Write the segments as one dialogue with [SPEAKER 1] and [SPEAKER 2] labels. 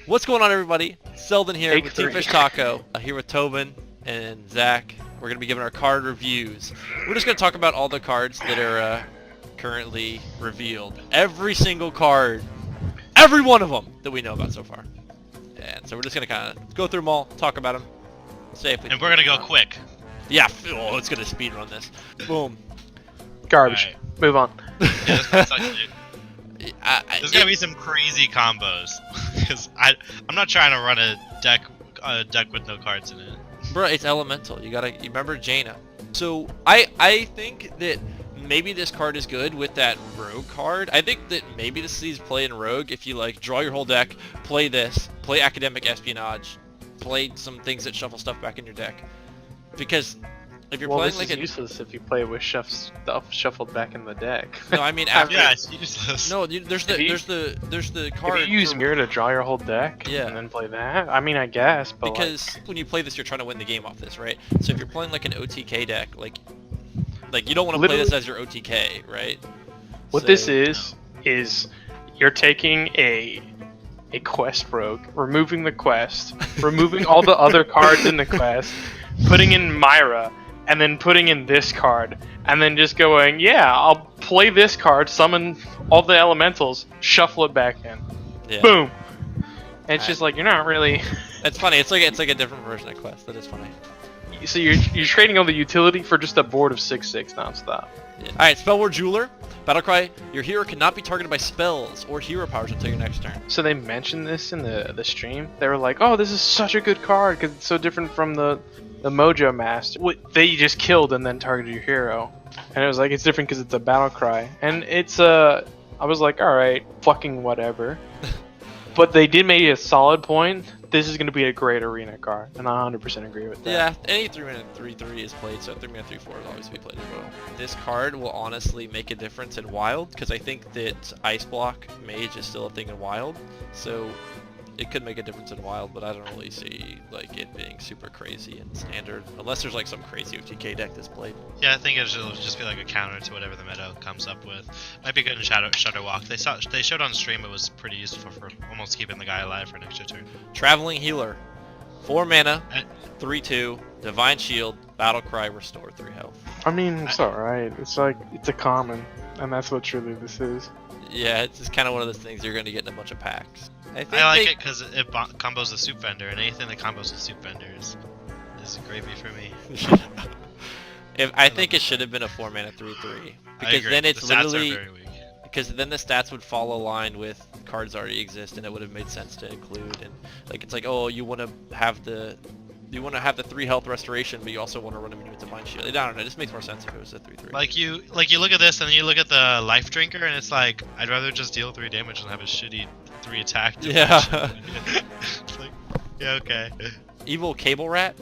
[SPEAKER 1] What's going on, everybody? Selden here
[SPEAKER 2] Take
[SPEAKER 1] with
[SPEAKER 2] three.
[SPEAKER 1] Team Fish Taco. Here with Tobin and Zach. We're going to be giving our card reviews. We're just going to talk about all the cards that are currently revealed. Every single card. Every one of them that we know about so far. And so we're just going to kind of go through them all, talk about them, safely.
[SPEAKER 3] And we're gonna go quick.
[SPEAKER 1] Yeah, it's going to speed run this. Boom.
[SPEAKER 2] Garbage.
[SPEAKER 3] Alright.
[SPEAKER 2] Move on.
[SPEAKER 3] Yeah, this one's actually- There's gonna be some crazy combos, because I'm not trying to run a deck with no cards in it.
[SPEAKER 1] Bro, it's elemental. You remember Jaina. So I think that maybe this card is good with that rogue card. I think that maybe this is play in rogue if you like draw your whole deck, play this, play academic espionage, play some things that shuffle stuff back in your deck. Because if you're playing
[SPEAKER 2] this
[SPEAKER 1] like
[SPEAKER 2] is useless if you play it with stuff shuffled back in the deck.
[SPEAKER 1] no, I mean after
[SPEAKER 3] Yeah, it's useless.
[SPEAKER 1] no, there's the card.
[SPEAKER 2] If you use Mirror to draw your whole deck,
[SPEAKER 1] Yeah.
[SPEAKER 2] and then play that, I mean, I guess, but
[SPEAKER 1] because when you play this, you're trying to win the game off this, right? So if you're playing like an OTK deck, like you don't want to play this as your OTK, right?
[SPEAKER 2] what
[SPEAKER 1] So-
[SPEAKER 2] this is you're taking a quest rogue, removing the quest, removing all the other cards in the quest, putting in Myra, and then putting in this card, and then just going, yeah, I'll play this card, summon all the elementals, shuffle it back in.
[SPEAKER 1] Yeah.
[SPEAKER 2] Boom. And it's just like, you're not really...
[SPEAKER 1] It's funny. It's like a different version of Quest. That is funny.
[SPEAKER 2] So you're trading all the utility for just a board of 6/6 nonstop.
[SPEAKER 1] Yeah. All right, Spellword Jeweler. Battlecry. Your hero cannot be targeted by spells or hero powers until your next turn.
[SPEAKER 2] So they mentioned this in the stream. They were like, oh, this is such a good card because it's so different from the Mojo Master. They just killed and then targeted your hero. And it was like, it's different because it's a battle cry. And it's I was like, alright, fucking whatever. But they did make a solid point. This is going to be a great arena card. And I 100% agree with that.
[SPEAKER 1] Yeah, any 3-mana 3/3 is played, so 3-mana 3/4 will always be played as well. This card will honestly make a difference in Wild, because I think that Ice Block Mage is still a thing in Wild. So it could make a difference in Wild, but I don't really see like it being super crazy in Standard, unless there's like some crazy OTK deck that's played.
[SPEAKER 3] Yeah, I think it'll just be like a counter to whatever the meta comes up with. Might be good in Shadow Walk. They showed on stream it was pretty useful for almost keeping the guy alive for an extra turn.
[SPEAKER 1] Traveling Healer. 4 mana,
[SPEAKER 3] And-
[SPEAKER 1] 3/2, Divine Shield, Battle Cry, Restore 3 health.
[SPEAKER 2] I mean, it's alright. It's like, it's a common. And that's what truly this is.
[SPEAKER 1] Yeah, it's just kind of one of those things you're going to get in a bunch of packs. I
[SPEAKER 3] I like it because it combos the Soup Vendor, and anything that combos the Soup Vendor is gravy for me.
[SPEAKER 1] I think it should have been a 4 mana 3/3
[SPEAKER 3] I
[SPEAKER 1] because
[SPEAKER 3] agree.
[SPEAKER 1] then it's
[SPEAKER 3] the stats
[SPEAKER 1] literally
[SPEAKER 3] are very weak.
[SPEAKER 1] because then the stats would fall aligned with cards that already exist and it would have made sense to include. And like it's like, oh, you want to have the 3 health restoration, but you also want to run them with Divine Shield. I don't know. It just makes more sense if it was a 3/3.
[SPEAKER 3] Like you look at this and then you look at the Life Drinker, and it's like I'd rather just deal 3 damage than have a shitty 3 attack.
[SPEAKER 1] Yeah.
[SPEAKER 3] It's like, yeah, okay.
[SPEAKER 1] Evil Cable Rat.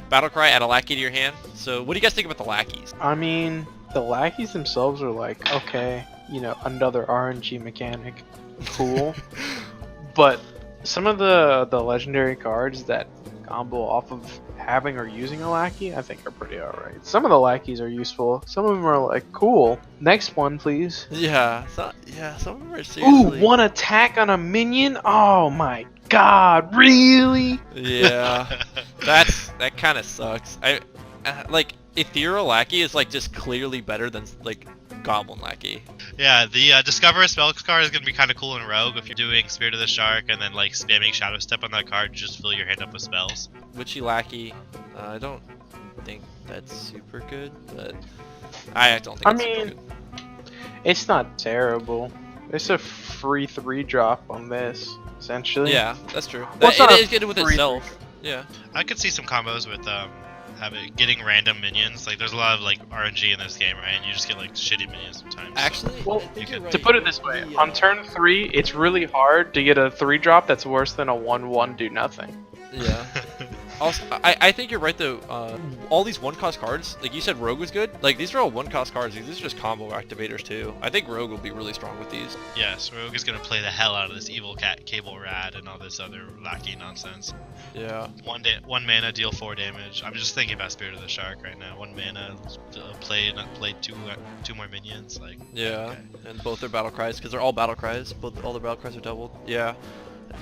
[SPEAKER 1] Battle Cry, add a lackey to your hand. So what do you guys think about the lackeys?
[SPEAKER 2] I mean, the lackeys themselves are like, okay, you know, another RNG mechanic, cool. But some of the legendary cards that combo off of having or using a lackey, I think are pretty alright. Some of the lackeys are useful. Some of them are like, cool. Next one, please.
[SPEAKER 1] Yeah, some of them are seriously.
[SPEAKER 2] Ooh, 1 attack on a minion? Oh my god, really?
[SPEAKER 1] Yeah, that kind of sucks. Like Ethereal Lackey is like just clearly better than like Goblin Lackey.
[SPEAKER 3] Yeah, the Discover a Spell card is gonna be kind of cool in Rogue if you're doing Spirit of the Shark and then like spamming Shadow Step on that card, just fill your hand up with spells.
[SPEAKER 1] Witchy Lackey, I don't think that's super good, but I don't think.
[SPEAKER 2] I
[SPEAKER 1] It's super
[SPEAKER 2] mean,
[SPEAKER 1] good.
[SPEAKER 2] It's not terrible. It's a free 3-drop on this, essentially.
[SPEAKER 1] Yeah, that's true.
[SPEAKER 2] Well, it's
[SPEAKER 1] It
[SPEAKER 2] not a
[SPEAKER 1] is good with
[SPEAKER 2] free
[SPEAKER 1] itself. Yeah.
[SPEAKER 3] I could see some combos with getting random minions. Like there's a lot of like RNG in this game, right? And you just get like shitty minions sometimes.
[SPEAKER 1] Actually,
[SPEAKER 2] Well,
[SPEAKER 1] I think
[SPEAKER 3] you
[SPEAKER 1] you're
[SPEAKER 3] could-
[SPEAKER 2] To
[SPEAKER 1] right.
[SPEAKER 2] put it this way,
[SPEAKER 1] The,
[SPEAKER 2] on turn 3, it's really hard to get a 3-drop that's worse than a 1/1 do nothing.
[SPEAKER 1] Yeah. Also, I think you're right though. All these one-cost cards, like you said, Rogue was good. Like these are all one-cost cards. These are just combo activators too. I think Rogue will be really strong with these.
[SPEAKER 3] Yes, Rogue is gonna play the hell out of this Evil Cat Cable Rat and all this other lackey nonsense.
[SPEAKER 1] Yeah.
[SPEAKER 3] 1 mana, deal 4 damage. I'm just thinking about Spirit of the Shark right now. 1 mana, play 2 more minions. Like
[SPEAKER 1] Yeah.
[SPEAKER 3] okay.
[SPEAKER 1] And both are battle cries because they're all battle cries. All the battle cries are doubled. Yeah.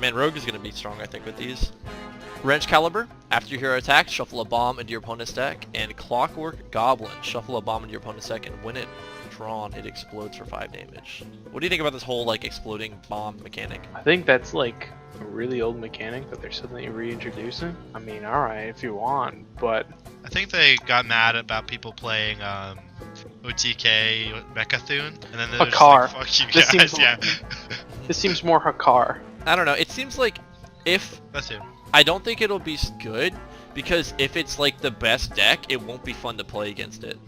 [SPEAKER 1] Man, Rogue is going to be strong, I think, with these. Wrench Caliber, after your hero attacks, shuffle a bomb into your opponent's deck, and Clockwork Goblin, shuffle a bomb into your opponent's deck, and when it drawn, it explodes for 5 damage. What do you think about this whole like exploding bomb mechanic?
[SPEAKER 2] I think that's like a really old mechanic that they're suddenly reintroducing. I mean, alright if you want, but
[SPEAKER 3] I think they got mad about people playing OTK Mechathune, and then they're just
[SPEAKER 2] Hakar.
[SPEAKER 3] like, fuck you
[SPEAKER 2] This
[SPEAKER 3] guys,
[SPEAKER 2] seems-
[SPEAKER 3] yeah.
[SPEAKER 2] this seems more Hakar.
[SPEAKER 1] I don't know. It seems like if
[SPEAKER 3] That's it.
[SPEAKER 1] I don't think it'll be good because if it's like the best deck, it won't be fun to play against it.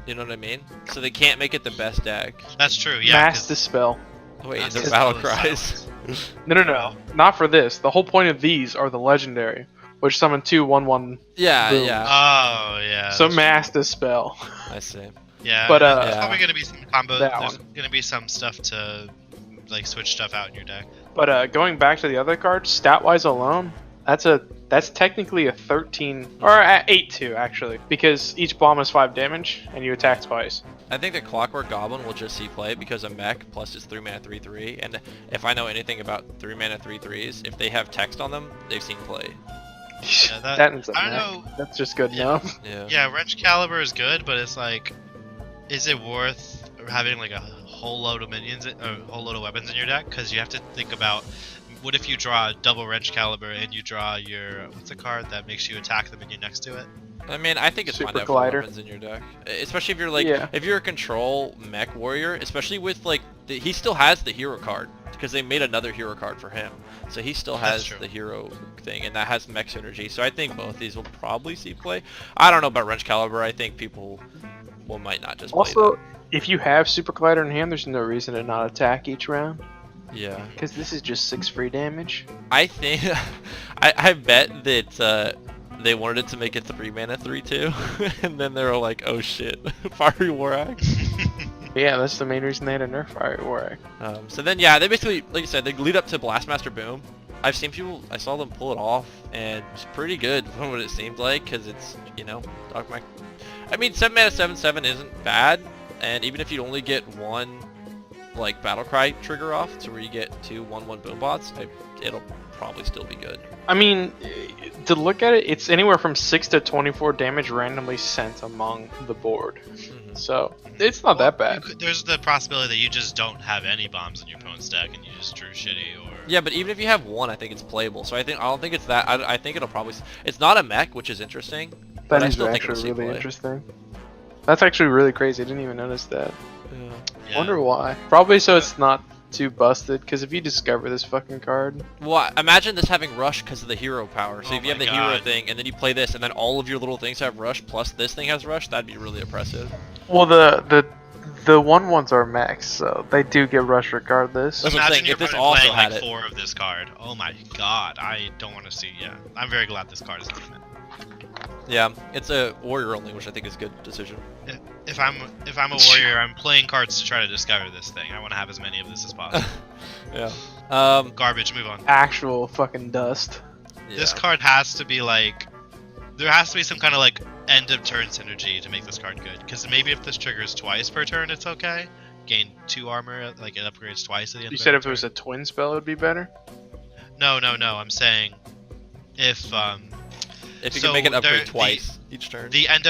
[SPEAKER 1] You know what I mean? So they can't make it the best deck.
[SPEAKER 3] That's true, yeah.
[SPEAKER 2] Mass
[SPEAKER 3] 'cause
[SPEAKER 2] Dispel.
[SPEAKER 1] Wait,
[SPEAKER 3] Mass
[SPEAKER 1] they're
[SPEAKER 3] Dispel
[SPEAKER 1] battle
[SPEAKER 3] is
[SPEAKER 1] cries.
[SPEAKER 3] silence.
[SPEAKER 2] No. Not for this. The whole point of these are the legendary, which summon 2/1/1.
[SPEAKER 1] Yeah,
[SPEAKER 2] Boom.
[SPEAKER 1] yeah.
[SPEAKER 3] Oh, yeah.
[SPEAKER 2] So
[SPEAKER 3] that's
[SPEAKER 2] Mass Dispel.
[SPEAKER 1] I see.
[SPEAKER 3] Yeah,
[SPEAKER 2] But,
[SPEAKER 3] there's
[SPEAKER 1] Yeah.
[SPEAKER 3] probably gonna be some combo.
[SPEAKER 2] that
[SPEAKER 3] There's
[SPEAKER 2] one.
[SPEAKER 3] gonna be some stuff to like switch stuff out in your deck.
[SPEAKER 2] But going back to the other cards, stat-wise alone, that's technically a 13 or 8/2 actually, because each bomb is 5 damage and you attack twice.
[SPEAKER 1] I think that Clockwork Goblin will just see play because a mech plus it's 3 mana 3/3, and if I know anything about 3 mana 3/3s, if they have text on them, they've seen play.
[SPEAKER 3] Yeah, that-
[SPEAKER 2] That is a
[SPEAKER 3] I don't
[SPEAKER 2] mech.
[SPEAKER 3] know.
[SPEAKER 2] That's just good
[SPEAKER 3] Yeah.
[SPEAKER 2] enough.
[SPEAKER 1] Yeah.
[SPEAKER 3] Yeah, Wrench Caliber is good, but it's like, is it worth having like a whole load of minions, or a whole load of weapons in your deck? Because you have to think about, what if you draw a double Wrench Caliber and you draw your, what's a card that makes you attack the minion next to it?
[SPEAKER 1] I mean, I think it's fine
[SPEAKER 2] Super
[SPEAKER 1] to have 4
[SPEAKER 2] Glider.
[SPEAKER 1] weapons in your deck, especially if you're like,
[SPEAKER 2] Yeah.
[SPEAKER 1] if you're a control mech warrior, especially with like, he still has the hero card because they made another hero card for him, so he still
[SPEAKER 3] That's
[SPEAKER 1] has
[SPEAKER 3] true.
[SPEAKER 1] the hero thing, and that has mech synergy. So I think both these will probably see play. I don't know about Wrench Caliber. I think people might not just play
[SPEAKER 2] Also, if you have Super Glider in hand, there's no reason to not attack each round,
[SPEAKER 1] that. Yeah.
[SPEAKER 2] because this is just 6 free damage.
[SPEAKER 1] I think I bet that they wanted it to make it 3 mana 3/2, and then they were like, oh shit, Fiery War Axe.
[SPEAKER 2] Yeah, that's the main reason they had to nerf Fire War.
[SPEAKER 1] So then yeah, they basically, like you said, they lead up to Blastmaster Boom. I've seen people, I saw them pull it off, and it's pretty good from what it seemed like, because it's, you know, Dogmac. I mean, 7 mana 7/7 isn't bad, and even if you only get one like Battlecry trigger off, to where you get 2 1/1 boom bots, it'll probably still be good.
[SPEAKER 2] I mean, to look at it, it's anywhere from 6 to 24 damage randomly sent among the board.
[SPEAKER 1] Mhm.
[SPEAKER 2] So, it's not that bad.
[SPEAKER 3] There's the possibility that you just don't have any bombs in your opponent's deck and you just drew shitty, or
[SPEAKER 1] Yeah, but even if you have one, I think it's playable. So I don't think it's that. I think it'll probably. It's not a mech, which is interesting. But
[SPEAKER 2] That
[SPEAKER 1] I
[SPEAKER 2] is
[SPEAKER 1] still think it'll
[SPEAKER 2] actually
[SPEAKER 1] see
[SPEAKER 2] really
[SPEAKER 1] play.
[SPEAKER 2] interesting. That's actually really crazy. I didn't even notice that.
[SPEAKER 1] Yeah.
[SPEAKER 3] yeah.
[SPEAKER 2] Wonder why. Probably so it's not too busted, because if you discover this fucking card...
[SPEAKER 1] Well, imagine this having rush because of the hero power. So
[SPEAKER 3] Oh
[SPEAKER 1] if you have
[SPEAKER 3] my
[SPEAKER 1] the hero
[SPEAKER 3] God.
[SPEAKER 1] thing, and then you play this, and then all of your little things have rush, plus this thing has rush, that'd be really oppressive.
[SPEAKER 2] Well, the 1/1s are max, so they do get rush regardless.
[SPEAKER 1] That's what I'm saying,
[SPEAKER 3] Imagine your
[SPEAKER 1] if this
[SPEAKER 3] opponent
[SPEAKER 1] also
[SPEAKER 3] playing
[SPEAKER 1] had
[SPEAKER 3] like
[SPEAKER 1] it.
[SPEAKER 3] 4 of this card. Oh my god, I don't want to see. Yeah, I'm very glad this card is not in it.
[SPEAKER 1] Yeah, it's a warrior only, which I think is a good decision.
[SPEAKER 3] If I'm a warrior, I'm playing cards to try to discover this thing. I want to have as many of this as possible.
[SPEAKER 1] Yeah.
[SPEAKER 3] Garbage. Move on.
[SPEAKER 2] Actual fucking dust.
[SPEAKER 1] Yeah.
[SPEAKER 3] This card has to be like, there has to be some kind of like end of turn synergy to make this card good. Because maybe if this triggers twice per turn, it's okay. Gain 2 armor, like it upgrades twice at the end.
[SPEAKER 2] You
[SPEAKER 3] of
[SPEAKER 2] said
[SPEAKER 3] every
[SPEAKER 2] if it was
[SPEAKER 3] turn.
[SPEAKER 2] a twin spell, it would be better?
[SPEAKER 3] No. I'm saying if
[SPEAKER 1] If you
[SPEAKER 3] so
[SPEAKER 1] can make it upgrade
[SPEAKER 3] there-
[SPEAKER 1] twice each turn.
[SPEAKER 3] the end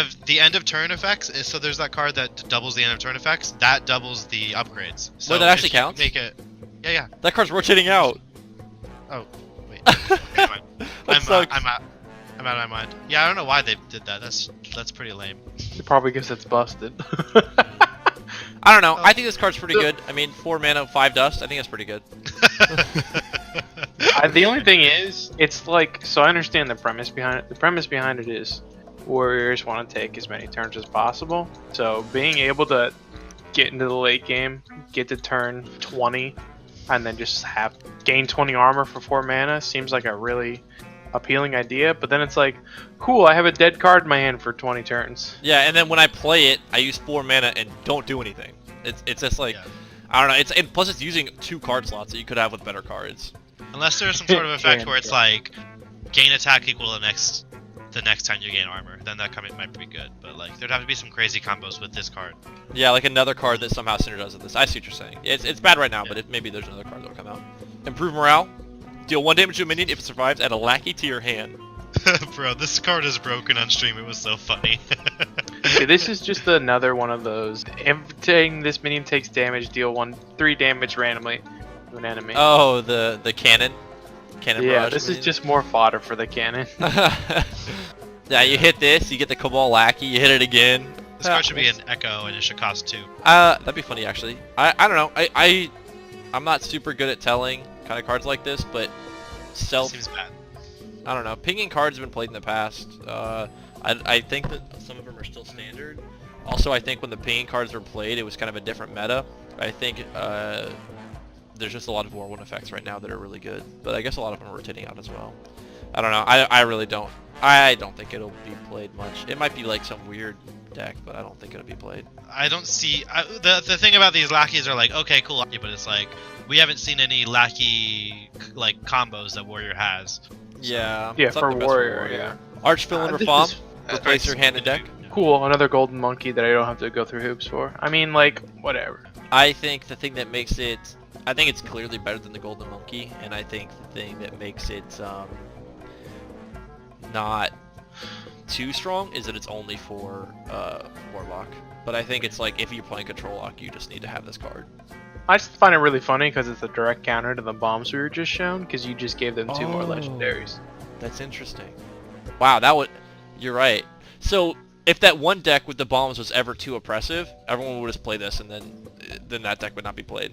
[SPEAKER 3] of turn effects is, so there's that card that doubles the end of turn effects, that doubles the upgrades. So
[SPEAKER 1] that actually
[SPEAKER 3] if you
[SPEAKER 1] counts?
[SPEAKER 3] Make it. Yeah.
[SPEAKER 1] That card's rotating out.
[SPEAKER 3] Oh, wait. Never mind.
[SPEAKER 1] That sucks.
[SPEAKER 3] I'm out of my mind. Yeah, I don't know why they did that. That's pretty lame.
[SPEAKER 2] Probably because it's busted.
[SPEAKER 1] I don't know. I think this card's pretty good. I mean, 4 mana, 5 dust. I think that's pretty good.
[SPEAKER 2] The only thing is, it's like, so I understand the premise behind it. The premise behind it is warriors want to take as many turns as possible. So being able to get into the late game, get to turn 20, and then just have gain 20 armor for 4 mana seems like a really appealing idea. But then it's like, cool, I have a dead card in my hand for 20 turns.
[SPEAKER 1] Yeah, and then when I play it, I use 4 mana and don't do anything. It's just like,
[SPEAKER 3] Yeah.
[SPEAKER 1] I don't know. And plus it's using 2 card slots that you could have with better cards.
[SPEAKER 3] Unless there's some sort of effect
[SPEAKER 2] Yeah,
[SPEAKER 3] where it's like gain attack equal the next time you gain armor, then that comment might be good. But like there'd have to be some crazy combos with this card.
[SPEAKER 1] Yeah, like another card that somehow synergizes with this. I see what you're saying. It's bad right now, but maybe there's another card that'll come out. Improve morale. Deal 1 damage to a minion if it survives. Add a lackey to your hand.
[SPEAKER 3] Bro, this card is broken on stream. It was so funny.
[SPEAKER 2] See, this is just another one of those. Every time this minion takes damage, deal 3 damage randomly to an enemy.
[SPEAKER 1] Oh, the cannon. Cannon
[SPEAKER 2] yeah,
[SPEAKER 1] barrage
[SPEAKER 2] this is
[SPEAKER 1] minion.
[SPEAKER 2] just more fodder for the cannon.
[SPEAKER 1] Yeah, you hit this, you get the Cabal Lackey, you hit it again.
[SPEAKER 3] This card should be an Echo, and it should cost 2.
[SPEAKER 1] That'd be funny actually. I don't know. I'm not super good at telling kind of cards like this, but stealth.
[SPEAKER 3] Seems bad.
[SPEAKER 1] I don't know. Pinging cards have been played in the past. I think that some of them are still standard. Also, I think when the pinging cards were played, it was kind of a different meta. I think there's just a lot of War 1 effects right now that are really good, but I guess a lot of them are rotating out as well. I don't know. I really don't. I don't think it'll be played much. It might be like some weird deck, but I don't think it'll be played.
[SPEAKER 3] I don't see... the thing about these lackeys are like, okay, cool, but it's like, we haven't seen any lackey, like, combos that Warrior has.
[SPEAKER 1] Yeah.
[SPEAKER 2] Yeah,
[SPEAKER 1] it's not
[SPEAKER 2] for
[SPEAKER 1] the best
[SPEAKER 2] Warrior, yeah.
[SPEAKER 1] Archvillain
[SPEAKER 2] This
[SPEAKER 1] Reform.
[SPEAKER 2] is-
[SPEAKER 1] Replace your hand and deck.
[SPEAKER 2] Cool, another golden monkey that I don't have to go through hoops for. I mean, like, whatever.
[SPEAKER 1] I think the thing that makes it... I think it's clearly better than the Golden Monkey, and I think the thing that makes it not too strong is that it's only for Warlock. But I think it's like, if you're playing Control Lock, you just need to have this card.
[SPEAKER 2] I just find it really funny because it's a direct counter to the bombs we were just shown, because you just gave them 2 more
[SPEAKER 1] Oh.
[SPEAKER 2] legendaries.
[SPEAKER 1] That's interesting. Wow, that would... You're right. So, if that one deck with the bombs was ever too oppressive, everyone would just play this, and then that deck would not be played.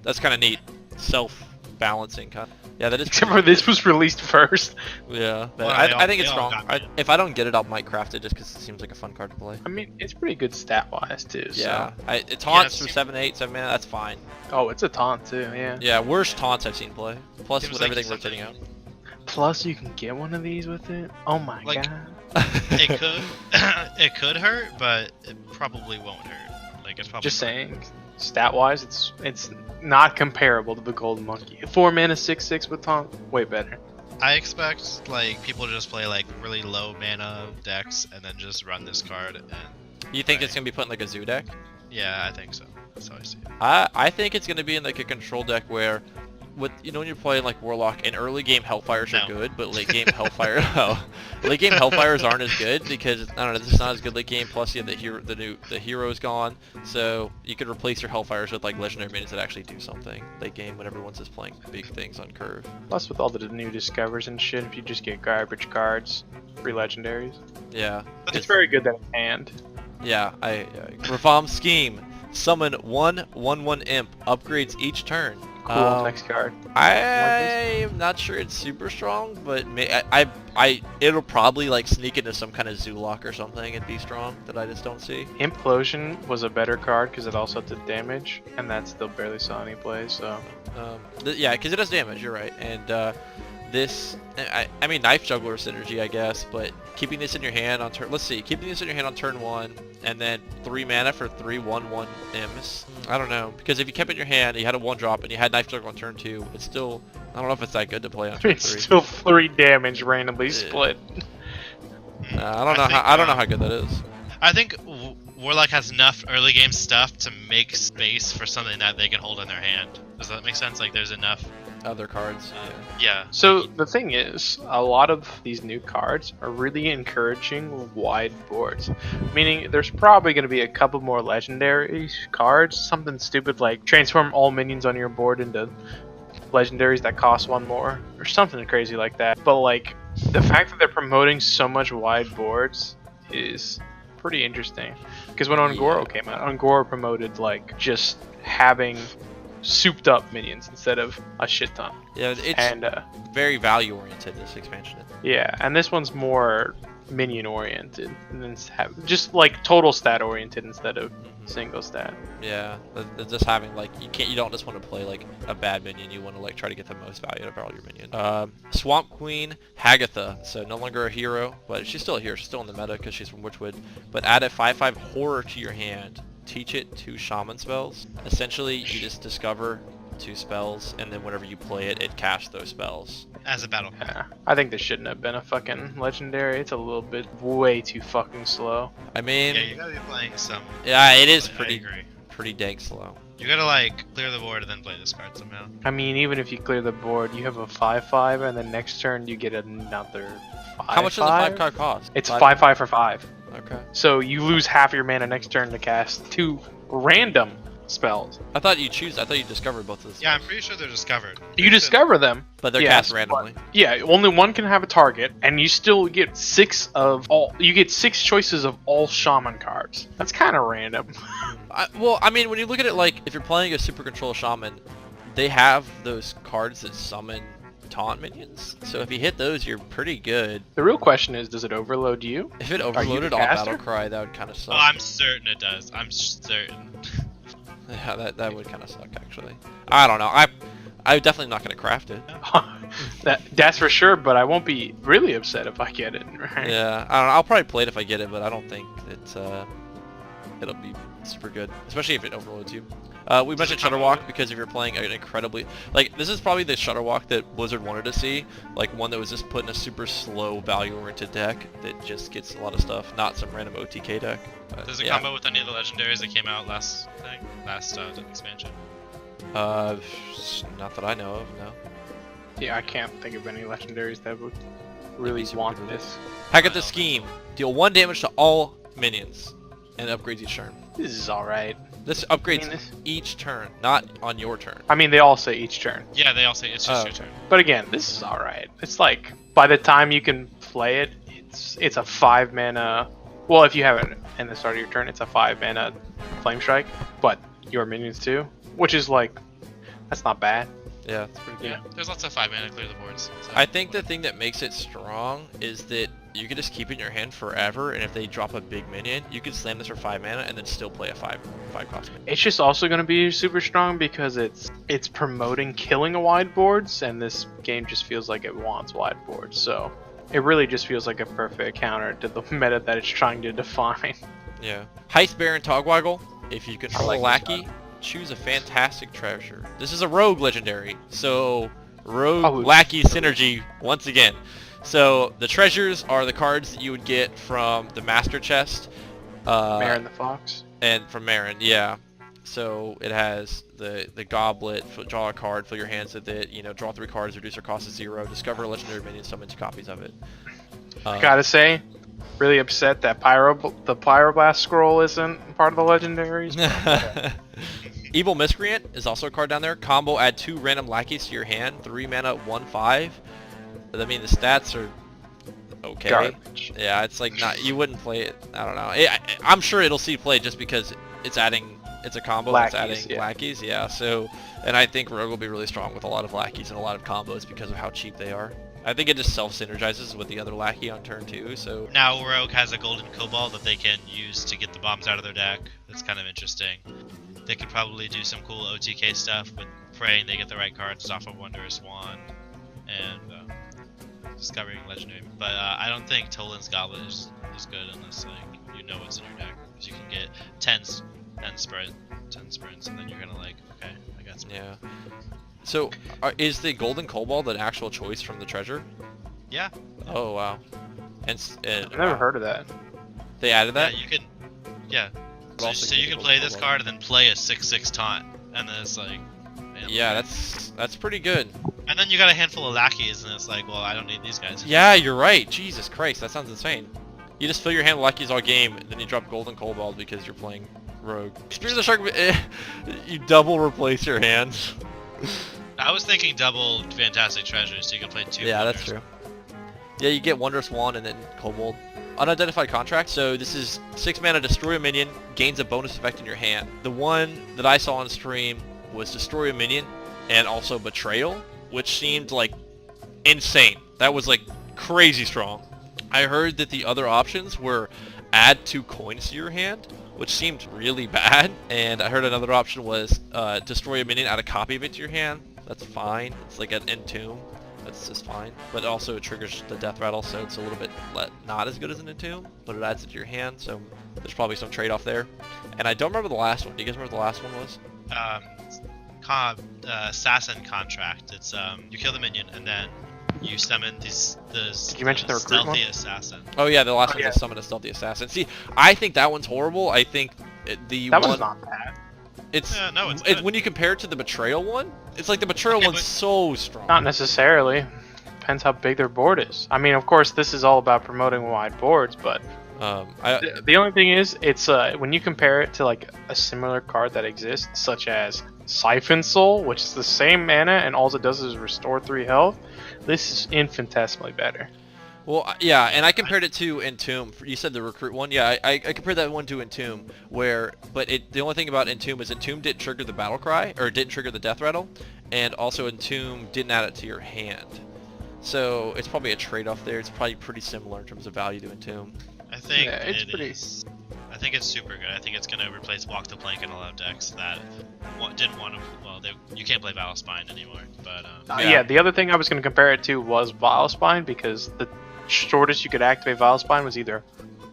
[SPEAKER 1] That's kind of neat. Self-balancing kind of. Yeah, that is
[SPEAKER 2] Except
[SPEAKER 1] pretty
[SPEAKER 2] for this was released first.
[SPEAKER 1] Yeah, but
[SPEAKER 3] Well,
[SPEAKER 1] I think
[SPEAKER 3] they
[SPEAKER 1] it's
[SPEAKER 3] all
[SPEAKER 1] strong.
[SPEAKER 3] got it.
[SPEAKER 1] If I don't get it, I might craft it just because it seems like a fun card to play.
[SPEAKER 2] I mean, it's pretty good stat-wise, too.
[SPEAKER 1] Yeah,
[SPEAKER 2] So.
[SPEAKER 1] it taunts for
[SPEAKER 3] it's-
[SPEAKER 1] 7/8, 7 mana, that's fine.
[SPEAKER 2] Oh, it's a taunt, too, yeah.
[SPEAKER 1] Yeah, worst taunts I've seen play. Plus
[SPEAKER 3] Seems
[SPEAKER 1] with
[SPEAKER 3] like
[SPEAKER 1] everything
[SPEAKER 3] something-
[SPEAKER 1] rotating out.
[SPEAKER 2] Plus, you can get one of these with it. Oh my
[SPEAKER 3] Like-
[SPEAKER 2] god.
[SPEAKER 3] It could, it could hurt, but it probably won't hurt. Like, it's probably
[SPEAKER 2] Just saying, stat-wise, it's not comparable to the golden monkey. 4 mana, 6/6 with taunt, way better.
[SPEAKER 3] I expect like people to just play like really low mana decks and then just run this card. And
[SPEAKER 1] You think it's going to be put in like a zoo deck?
[SPEAKER 3] yeah, I think so. That's how I see it.
[SPEAKER 1] I think it's going to be in like a control deck where, with when you're playing like Warlock, and early game Hellfires are
[SPEAKER 3] No.
[SPEAKER 1] good, but late game Hellfire, late game Hellfires aren't as good because I don't know, it's not as good late game. Plus, you have the hero's gone, so you could replace your Hellfires with like legendary minions that actually do something late game when everyone's just playing big things on curve.
[SPEAKER 2] Plus, with all the new discovers and shit, if you just get garbage cards, free legendaries.
[SPEAKER 1] Yeah,
[SPEAKER 2] It's very good that in hand.
[SPEAKER 1] yeah. Reform Scheme. Summon 1/1/1 imp. Upgrades each turn.
[SPEAKER 2] Cool, next card.
[SPEAKER 1] I'm not sure it's super strong, but it'll probably like sneak into some kind of zoo lock or something and be strong that I just don't see.
[SPEAKER 2] Implosion was a better card because it also did damage, and that still barely saw any play, so...
[SPEAKER 1] Yeah, because it does damage. You're right, and this, I mean, Knife Juggler synergy, I guess, but keeping this in your hand on turn. Let's see, keeping this in your hand on turn 1, and then 3 mana for 3/1/1 imps. I don't know, because if you kept it in your hand, you had a 1-drop, and you had Knife Juggler on turn 2, it's still, I don't know if it's that good to play on turn 3.
[SPEAKER 2] It's still 3 damage randomly split.
[SPEAKER 1] I don't know I don't know how good that is.
[SPEAKER 3] I think Warlock has enough early game stuff to make space for something that they can hold in their hand. Does that make sense? Like there's enough.
[SPEAKER 1] Other cards.
[SPEAKER 3] Yeah.
[SPEAKER 2] So the thing is, a lot of these new cards are really encouraging wide boards. Meaning there's probably going to be a couple more legendary cards, something stupid like transform all minions on your board into legendaries that cost 1 more, or something crazy like that. But like, the fact that they're promoting so much wide boards is pretty interesting. Because when Ongoro came out, Ongoro promoted like just having souped up minions instead of a shit ton.
[SPEAKER 1] Yeah, it's
[SPEAKER 2] And
[SPEAKER 1] very value oriented, this expansion.
[SPEAKER 2] yeah, and this one's more minion oriented, and then just like total stat oriented instead of single stat.
[SPEAKER 1] Yeah, just having like you don't just want to play like a bad minion. You want to like try to get the most value out of all your minions. Swamp Queen Hagatha, so no longer a hero, but she's still here. She's still in the meta because she's from Witchwood. But add a 5/5 horror to your hand. Teach it 2 shaman spells. Essentially, you just discover 2 spells, and then whenever you play it, it casts those spells.
[SPEAKER 3] As a battle.
[SPEAKER 2] Yeah, I think this shouldn't have been a fucking legendary. It's a little bit way too fucking slow.
[SPEAKER 1] I mean,
[SPEAKER 3] Yeah, you gotta be playing some.
[SPEAKER 1] yeah, it is
[SPEAKER 3] I
[SPEAKER 1] pretty
[SPEAKER 3] agree.
[SPEAKER 1] pretty dang slow.
[SPEAKER 3] You gotta like clear the board and then play this card somehow.
[SPEAKER 2] I mean, even if you clear the board, you have a 5/5, and then next turn you get another 5/5.
[SPEAKER 1] How much does a 5 card cost?
[SPEAKER 2] It's 5/5 for 5.
[SPEAKER 1] Okay.
[SPEAKER 2] So you lose half your mana next turn to cast 2 random spells.
[SPEAKER 1] I thought you discovered both of those.
[SPEAKER 3] Yeah, I'm pretty sure they're discovered.
[SPEAKER 2] You discover them,
[SPEAKER 1] But they're
[SPEAKER 2] yes,
[SPEAKER 1] cast randomly.
[SPEAKER 2] yeah. Only one can have a target, and you still get 6 of all. You get 6 choices of all shaman cards. That's kind of random.
[SPEAKER 1] Well, I mean, when you look at it, like, if you're playing a Super Control Shaman, they have those cards that summon taunt minions. So if you hit those, you're pretty good.
[SPEAKER 2] The real question is, does it overload you?
[SPEAKER 1] If it
[SPEAKER 2] you
[SPEAKER 1] overloaded
[SPEAKER 2] the
[SPEAKER 1] all
[SPEAKER 2] caster?
[SPEAKER 1] Battlecry, that would kind of suck.
[SPEAKER 3] Oh, I'm certain it does. I'm certain.
[SPEAKER 1] Yeah, that would kind of suck, actually. I don't know. I'm definitely not going to craft it.
[SPEAKER 2] That's for sure, but I won't be really upset if I get it. Right?
[SPEAKER 1] Yeah, I don't know. I'll probably play it if I get it, but I don't think it's it'll be super good, especially if it overloads you. We mentioned Shutterwalk because if you're playing an incredibly, like, this is probably the Shutterwalk that Blizzard wanted to see, like one that was just put in a super slow value-oriented deck that just gets a lot of stuff, not some random OTK deck. But,
[SPEAKER 3] Does it
[SPEAKER 1] yeah.
[SPEAKER 3] combo with any of the legendaries that came out last expansion?
[SPEAKER 1] Not that I know of, no.
[SPEAKER 2] Yeah, I can't think of any legendaries that would really
[SPEAKER 1] super
[SPEAKER 2] want
[SPEAKER 1] good.
[SPEAKER 2] this.
[SPEAKER 1] Hack at the Scheme. Deal 1 damage to all minions and upgrades each turn.
[SPEAKER 2] This is alright.
[SPEAKER 1] This upgrades
[SPEAKER 2] this-
[SPEAKER 1] each turn, not on your turn.
[SPEAKER 2] I mean, they all say each turn.
[SPEAKER 3] Yeah, they all say it's just
[SPEAKER 1] Oh,
[SPEAKER 3] your turn.
[SPEAKER 2] But again, this is alright. It's like, by the time you can play it, it's a 5 mana. Well, if you have it in the start of your turn, it's a 5 mana Flame Strike, but your minions too, which is like, that's not bad.
[SPEAKER 1] Yeah, it's pretty good.
[SPEAKER 3] Yeah, there's lots of 5 mana clear the boards. So.
[SPEAKER 1] I think the thing that makes it strong is that you can just keep it in your hand forever, and if they drop a big minion, you can slam this for 5 mana and then still play a 5 cost minion.
[SPEAKER 2] It's just also going to be super strong because it's promoting killing a wide boards, and this game just feels like it wants wide boards. So it really just feels like a perfect counter to the meta that it's trying to define.
[SPEAKER 1] Yeah. Heist Baron Togwaggle. If you control
[SPEAKER 2] I like
[SPEAKER 1] Lackey, choose a fantastic treasure. This is a rogue legendary, so rogue
[SPEAKER 2] Oh,
[SPEAKER 1] Lackey synergy once again. So the treasures are the cards that you would get from the master chest.
[SPEAKER 2] Marin the Fox.
[SPEAKER 1] And from Marin, yeah. So it has the goblet, draw a card, fill your hands with it, draw 3 cards, reduce your cost to 0, discover a legendary minion, summon 2 copies of it.
[SPEAKER 2] Gotta say, really upset that the Pyroblast scroll isn't part of the legendaries.
[SPEAKER 1] Evil Miscreant is also a card down there. Combo, add 2 random lackeys to your hand, 3 mana, 1/5. I mean, the stats are okay.
[SPEAKER 2] Garbage.
[SPEAKER 1] Yeah, it's like not, you wouldn't play it. I don't know. I'm sure it'll see play just because it's a combo that's
[SPEAKER 2] Lackeys,
[SPEAKER 1] adding
[SPEAKER 2] yeah.
[SPEAKER 1] lackeys. Yeah, so, and I think Rogue will be really strong with a lot of lackeys and a lot of combos because of how cheap they are. I think it just self-synergizes with the other lackey on turn 2, so...
[SPEAKER 3] Now Rogue has a golden cobalt that they can use to get the bombs out of their deck. That's kind of interesting. They could probably do some cool OTK stuff with praying they get the right cards off of Wondrous Wand and discovering legendary. But I don't think Toland's Goblet is good unless like you know what's in your deck, because you can get 10 sprints, and then you're gonna like, okay, I got some.
[SPEAKER 1] Yeah. So, is the golden cobalt an actual choice from the treasure?
[SPEAKER 3] Yeah.
[SPEAKER 1] Oh, wow. And
[SPEAKER 2] I've never heard of that.
[SPEAKER 1] They added that?
[SPEAKER 3] Yeah, you can. Yeah. So,
[SPEAKER 1] also
[SPEAKER 3] so
[SPEAKER 1] get
[SPEAKER 3] you
[SPEAKER 1] the
[SPEAKER 3] can
[SPEAKER 1] golden
[SPEAKER 3] play this
[SPEAKER 1] cobalt.
[SPEAKER 3] card and then play a 6/6 taunt, and then it's like. Man,
[SPEAKER 1] Yeah,
[SPEAKER 3] okay.
[SPEAKER 1] that's pretty good.
[SPEAKER 3] And then you got a handful of lackeys, and it's like, well, I don't need these guys.
[SPEAKER 1] Yeah, you're right. Jesus Christ, that sounds insane. You just fill your hand with lackeys all game, and then you drop golden cobalt because you're playing rogue. Spear of the Shark, you double replace your hands.
[SPEAKER 3] I was thinking double fantastic treasures, so you can play 2.
[SPEAKER 1] Yeah, that's
[SPEAKER 3] wonders.
[SPEAKER 1] true. Yeah, you get Wondrous Wand and then Kobold. Unidentified Contract, so this is 6 mana, destroy a minion, gains a bonus effect in your hand. The one that I saw on stream was destroy a minion and also Betrayal, which seemed like insane. That was like crazy strong. I heard that the other options were add 2 coins to your hand, which seemed really bad, and I heard another option was destroy a minion, add a copy of it to your hand. That's fine. It's like an entomb. That's just fine. But also it triggers the death rattle, so it's a little bit not as good as an entomb, but it adds it to your hand, so there's probably some trade-off there. And I don't remember the last one. Do you guys remember what the last one was?
[SPEAKER 3] Assassin Contract. It's you kill the minion and then you summon this
[SPEAKER 2] Did you mention the recruit
[SPEAKER 3] stealthy
[SPEAKER 2] one?
[SPEAKER 3] assassin.
[SPEAKER 1] Oh yeah, the last
[SPEAKER 2] Oh,
[SPEAKER 1] one
[SPEAKER 2] yeah.
[SPEAKER 1] is summon a stealthy assassin. See, I think that one's horrible. I think the
[SPEAKER 2] That
[SPEAKER 1] one...
[SPEAKER 2] one's not bad.
[SPEAKER 1] It's
[SPEAKER 3] Yeah, no, it's
[SPEAKER 1] it,
[SPEAKER 3] good.
[SPEAKER 1] when you compare it to the Betrayal one, it's like the Betrayal
[SPEAKER 3] Okay,
[SPEAKER 1] one's
[SPEAKER 3] but-
[SPEAKER 1] so strong.
[SPEAKER 2] Not necessarily. Depends how big their board is. I mean, of course, this is all about promoting wide boards, but the only thing is, it's when you compare it to like a similar card that exists, such as Siphon Soul, which is the same mana and all it does is restore 3 health. This is infinitesimally better.
[SPEAKER 1] Well, yeah, and I compared it to Entomb. You said the Recruit one. Yeah, I compared that one to Entomb, but the only thing about Entomb is Entomb didn't trigger the Battle Cry, or didn't trigger the Death Rattle, and also Entomb didn't add it to your hand. So it's probably a trade-off there. It's probably pretty similar in terms of value to Entomb.
[SPEAKER 3] I think
[SPEAKER 2] Yeah, it's
[SPEAKER 3] it
[SPEAKER 2] pretty.
[SPEAKER 3] is. I think it's super good. I think it's going to replace Walk the Plank in a lot of decks that didn't want to. Well, you can't play Battle Spine anymore. But
[SPEAKER 2] Yeah, the other thing I was going to compare it to was Vile Spine, because the shortest you could activate Vile Spine was either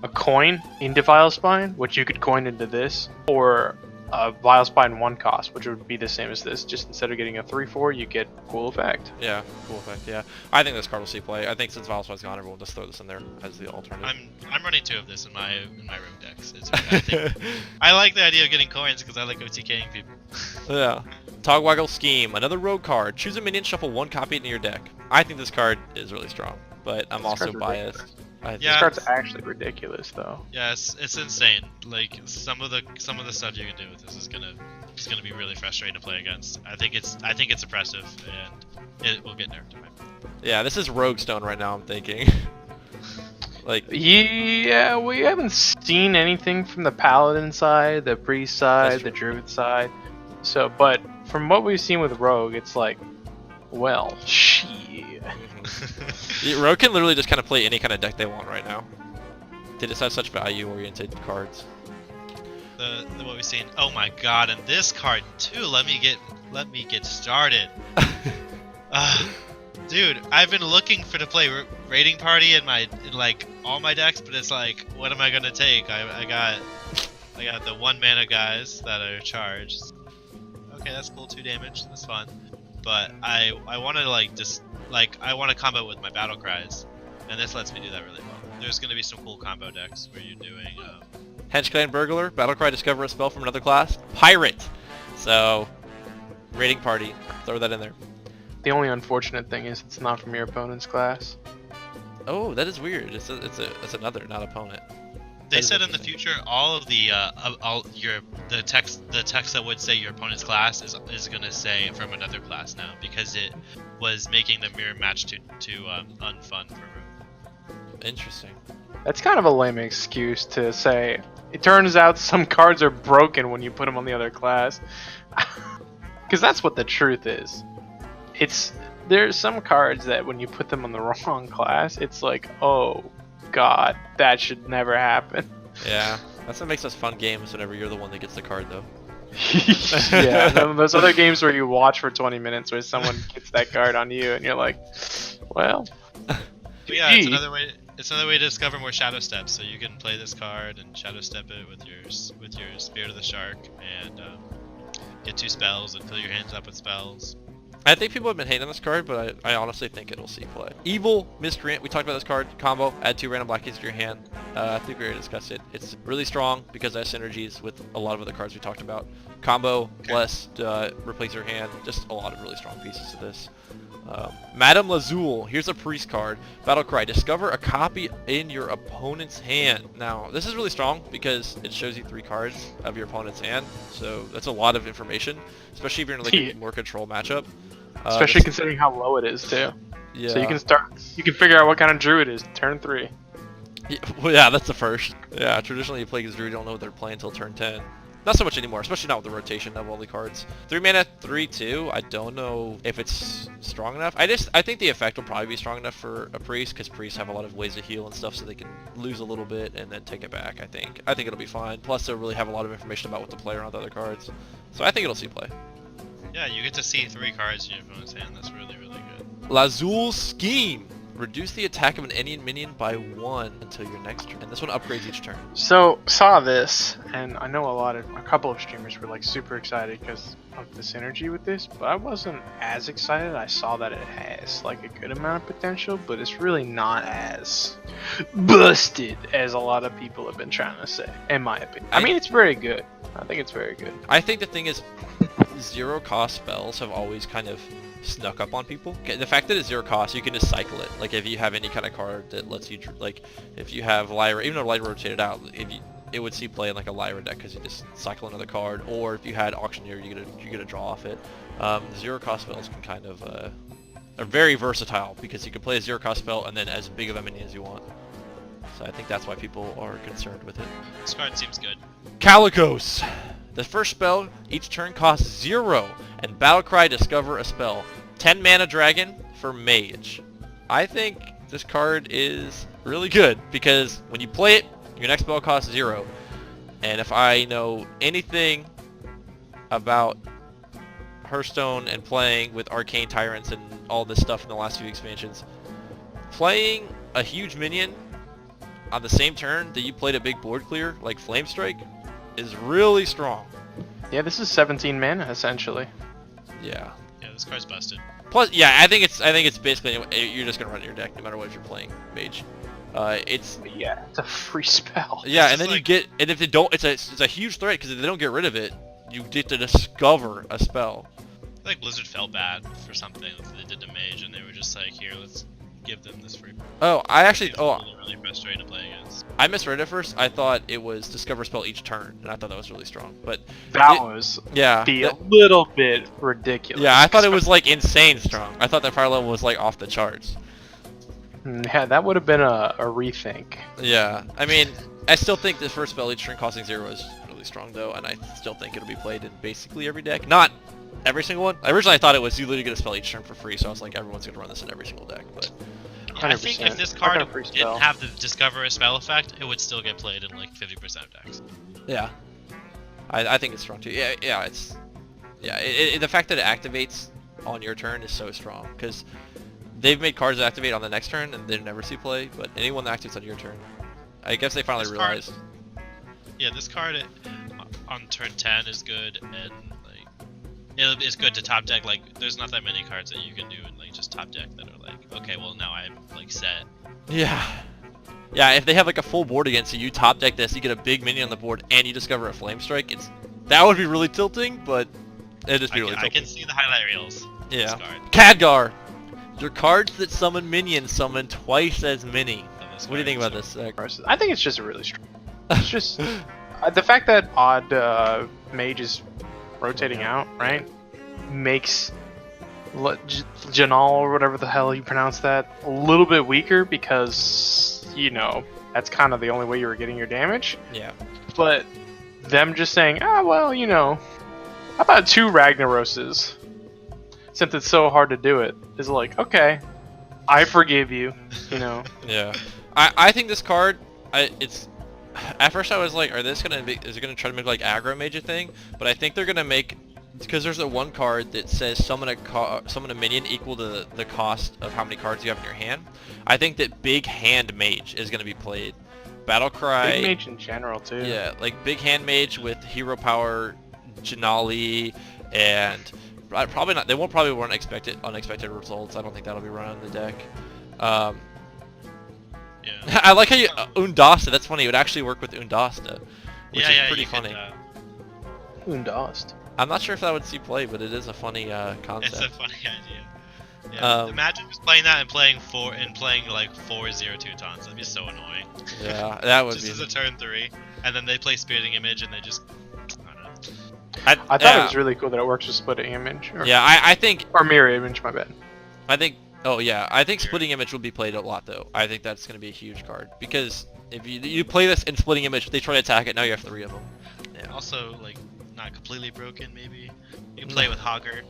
[SPEAKER 2] a coin into Vile Spine, which you could coin into this, or a Vile Spine 1 cost, which would be the same as this. Just instead of getting a 3/4, you get cool effect.
[SPEAKER 1] Yeah, cool effect. Yeah, I think this card will see play. I think since Valspine's gone, everyone just throw this in there as the alternative.
[SPEAKER 3] I'm running 2 of this in my rogue decks. I like the idea of getting coins because I like OTKing people.
[SPEAKER 1] Yeah. Togwaggle Scheme, another rogue card. Choose a minion, shuffle 1 copy into your deck. I think this card is really strong, but I'm
[SPEAKER 2] This
[SPEAKER 1] also
[SPEAKER 2] card's
[SPEAKER 1] biased.
[SPEAKER 2] ridiculous.
[SPEAKER 3] Yeah.
[SPEAKER 2] This card's actually ridiculous, though.
[SPEAKER 3] Yeah, it's insane. Like some of the stuff you can do with this is gonna be really frustrating to play against. I think it's oppressive and it will get nerfed.
[SPEAKER 1] Yeah, this is Rogue Stone right now, I'm thinking. Like,
[SPEAKER 2] Yeah, we haven't seen anything from the Paladin side, the Priest side,
[SPEAKER 1] That's
[SPEAKER 2] the
[SPEAKER 1] true.
[SPEAKER 2] Druid side. So, but from what we've seen with Rogue, it's like, well, shit.
[SPEAKER 1] yeah, Rogue can literally just kind of play any kind of deck they want right now. They just have such value-oriented cards.
[SPEAKER 3] What we've seen. Oh my god, and this card too. Let me get started. Dude, I've been looking to play Raiding Party in like all my decks, but it's like, what am I gonna take? I got the 1 mana guys that are charged. Okay, that's cool. 2 damage. That's fun. But I want to I want to combo with my battle cries, and this lets me do that really well. There's gonna be some cool combo decks where you're doing.
[SPEAKER 1] Hench Clan Burglar, Battlecry, discover a spell from another class. Pirate! So, Raiding Party, throw that in there.
[SPEAKER 2] The only unfortunate thing is it's not from your opponent's class.
[SPEAKER 1] Oh, that is weird. It's another, not opponent.
[SPEAKER 3] They
[SPEAKER 1] That is
[SPEAKER 3] said in the
[SPEAKER 1] interesting.
[SPEAKER 3] future all of the the text that would say your opponent's class is gonna say from another class now because it was making the mirror match to unfun for Rogue.
[SPEAKER 1] Interesting.
[SPEAKER 2] That's kind of a lame excuse to say. It turns out some cards are broken when you put them on the other class. Because that's what the truth is. There's some cards that when you put them on the wrong class, it's like, oh god, that should never happen.
[SPEAKER 1] Yeah, that's what makes us fun games whenever you're the one that gets the card, though.
[SPEAKER 2] Yeah, those other games where you watch for 20 minutes where someone gets that card on you and you're like, well,
[SPEAKER 3] But yeah, it's
[SPEAKER 2] GG.
[SPEAKER 3] another way. It's another way to discover more shadow steps. So you can play this card and shadow step it with your Spirit of the Shark and get 2 spells and fill your hands up with spells.
[SPEAKER 1] I think people have been hating on this card, but I honestly think it'll see play. Evil Miscreant, we talked about this card. Combo, add 2 random black keys to your hand. I think we already discussed it. It's really strong because it has synergies with a lot of other cards we talked about. Combo, bless, replace your hand. Just a lot of really strong pieces to this. Madame Lazul, here's a priest card. Battlecry, discover a copy in your opponent's hand. Now, this is really strong because it shows you 3 cards of your opponent's hand, so that's a lot of information, especially if you're in like a more control matchup.
[SPEAKER 2] especially considering how low it is too.
[SPEAKER 1] Yeah.
[SPEAKER 2] So you can figure out what kind of druid it is turn 3.
[SPEAKER 1] Yeah, well, yeah, that's the first. Yeah, traditionally you play against Druid, you don't know what they're playing until turn 10. Not so much anymore, especially not with the rotation of all the cards. 3 mana, 3/2. I don't know if it's strong enough. I think the effect will probably be strong enough for a priest because priests have a lot of ways to heal and stuff, so they can lose a little bit and then take it back. I think it'll be fine. Plus, they'll really have a lot of information about what to play around the other cards, so I think it'll see play.
[SPEAKER 3] Yeah, you get to see 3 cards in your opponent's hand. That's really, really good.
[SPEAKER 1] Lazul Scheme. Reduce the attack of an Indian minion by 1 until your next turn. And this one upgrades each turn.
[SPEAKER 2] So saw this, and I know a couple of streamers were like super excited because of the synergy with this, but I wasn't as excited. I saw that it has like a good amount of potential, but it's really not as busted as a lot of people have been trying to say, in my opinion. I mean, it's very good. I think it's very good.
[SPEAKER 1] I think the thing is, 0 cost spells have always kind of snuck up on people. Okay, the fact that it's 0 cost, you can just cycle it. Like if you have any kind of card that lets you, like if you have Lyra, even though Lyra rotated out, it would see play in like a Lyra deck because you just cycle another card. Or if you had Auctioneer, you get a draw off it. 0 cost spells can kind of are very versatile because you can play a 0 cost spell and then as big of a minion as you want. So I think that's why people are concerned with it.
[SPEAKER 3] This card seems good.
[SPEAKER 1] Calicos. The first spell each turn costs 0, and Battlecry discover a spell. 10 mana dragon for mage. I think this card is really good because when you play it, your next spell costs 0. And if I know anything about Hearthstone and playing with Arcane Tyrants and all this stuff in the last few expansions, playing a huge minion on the same turn that you played a big board clear, like Flame Strike, is really strong.
[SPEAKER 2] Yeah, this is 17 mana essentially.
[SPEAKER 1] Yeah.
[SPEAKER 3] Yeah, this card's busted.
[SPEAKER 1] Plus, yeah, I think it's basically you're just gonna run your deck no matter what if you're playing mage. It's
[SPEAKER 2] yeah, it's a free spell.
[SPEAKER 1] yeah,
[SPEAKER 3] It's
[SPEAKER 1] and then
[SPEAKER 3] just
[SPEAKER 1] you get, and if they don't, it's a huge threat because if they don't get rid of it, you get to discover a spell.
[SPEAKER 3] I feel like Blizzard felt bad for something that they did to Mage, and they were just like, here, let's give them this free.
[SPEAKER 1] Oh, I actually,
[SPEAKER 3] It's really frustrating to play against.
[SPEAKER 1] I misread it first. I thought it was discover spell each turn, and I thought that was really strong. But
[SPEAKER 2] That was
[SPEAKER 1] yeah,
[SPEAKER 2] a little bit ridiculous.
[SPEAKER 1] yeah, I thought it was like insane strong. I thought that fire level was like off the charts.
[SPEAKER 2] Yeah, that would have been a rethink.
[SPEAKER 1] Yeah, I mean, I still think the first spell each turn costing 0 is really strong though, and I still think it'll be played in basically every deck. Not every single one. Originally I thought it was you literally get a spell each turn for free, so I was like everyone's gonna run this in every single deck. But
[SPEAKER 3] Yeah, I think if
[SPEAKER 2] 100%.
[SPEAKER 3] this card
[SPEAKER 2] I got a free spell.
[SPEAKER 3] didn't have the discover a spell effect, it would still get played in like 50% of decks.
[SPEAKER 1] yeah, I think it's strong too. Yeah, it's the fact that it activates on your turn is so strong because they've made cards that activate on the next turn and they never see play, but anyone that activates on your turn, I guess they finally
[SPEAKER 3] This card-
[SPEAKER 1] realized.
[SPEAKER 3] Yeah, this card on turn 10 is good, and like it's good to top deck. Like, there's not that many cards that you can do in like just top deck that are like, okay, well now I'm like set.
[SPEAKER 1] Yeah. Yeah, if they have like a full board against you, you top deck this, you get a big minion on the board, and you discover a Flame Strike. That would be really tilting, but it'd just be really
[SPEAKER 3] I
[SPEAKER 1] tilting.
[SPEAKER 3] can see the highlight reels.
[SPEAKER 1] Yeah.
[SPEAKER 3] This card.
[SPEAKER 1] Khadgar! Your cards that summon minions summon twice as many.
[SPEAKER 3] This
[SPEAKER 1] What do you
[SPEAKER 3] card
[SPEAKER 1] think
[SPEAKER 3] is
[SPEAKER 1] about
[SPEAKER 3] so-
[SPEAKER 1] this, Zach?
[SPEAKER 2] I think it's just really strong. It's just the fact that odd mage is rotating out, right, makes Janal or whatever the hell you pronounce that a little bit weaker because that's kind of the only way you were getting your damage.
[SPEAKER 1] Yeah.
[SPEAKER 2] But them just saying, well, how about 2 Ragnaroses? Since it's so hard to do it, is like, okay, I forgive you.
[SPEAKER 1] Yeah. I think this card, it's... At first I was like, is it gonna try to make like aggro mage a thing? But I think they're gonna make, because there's a one card that says summon a minion equal to the cost of how many cards you have in your hand. I think that big hand mage is gonna be played. Battlecry.
[SPEAKER 2] Big mage in general too.
[SPEAKER 1] Yeah, like big hand mage with hero power, Janali, and probably not. They won't probably run unexpected results. I don't think that'll be run on the deck.
[SPEAKER 3] Yeah.
[SPEAKER 1] I like how you Undasta. That's funny. It would actually work with Undasta, which is pretty
[SPEAKER 3] you
[SPEAKER 1] funny.
[SPEAKER 3] Could,
[SPEAKER 2] Undast.
[SPEAKER 1] I'm not sure if that would see play, but it is a funny concept.
[SPEAKER 3] it's a funny idea. Yeah. Imagine just playing that and playing like 4/0 Teutons. That'd be so annoying.
[SPEAKER 1] Yeah, that would
[SPEAKER 3] Just
[SPEAKER 1] be.
[SPEAKER 3] as a turn 3, and then they play Spiriting Image and they just, I don't know.
[SPEAKER 2] I thought it was really cool that it works with splitting image.
[SPEAKER 1] Yeah, I think.
[SPEAKER 2] Or mirror image, my bad.
[SPEAKER 1] I think. Oh yeah, I think Splitting Image will be played a lot though. I think that's going to be a huge card because if you play this in Splitting Image, they try to attack it. Now you have 3 of them. Yeah.
[SPEAKER 3] Also, like, not completely broken, maybe. You can play with Hogger.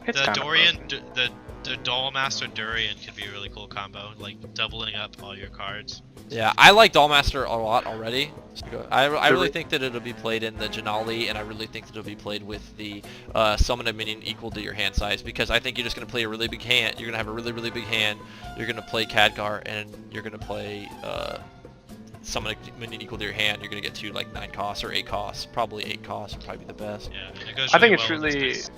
[SPEAKER 2] It's
[SPEAKER 3] The
[SPEAKER 2] kinda
[SPEAKER 3] Dorian,
[SPEAKER 2] broken.
[SPEAKER 3] the The Duel Master Durian could be a really cool combo, like doubling up all your cards.
[SPEAKER 1] Yeah, I like Dollmaster a lot already. I really think that it'll be played in the Janali, and I really think that it'll be played with the summon a minion equal to your hand size, because I think you're just going to play a really big hand. You're going to have a really, really big hand. You're going to play Khadgar, and you're going to play summon a minion equal to your hand. You're going to get 2 like 9 costs or 8 costs. Probably 8 costs would probably be the best.
[SPEAKER 3] Yeah, I mean, it goes
[SPEAKER 2] I think
[SPEAKER 3] really
[SPEAKER 2] it's
[SPEAKER 3] well with
[SPEAKER 2] really
[SPEAKER 3] this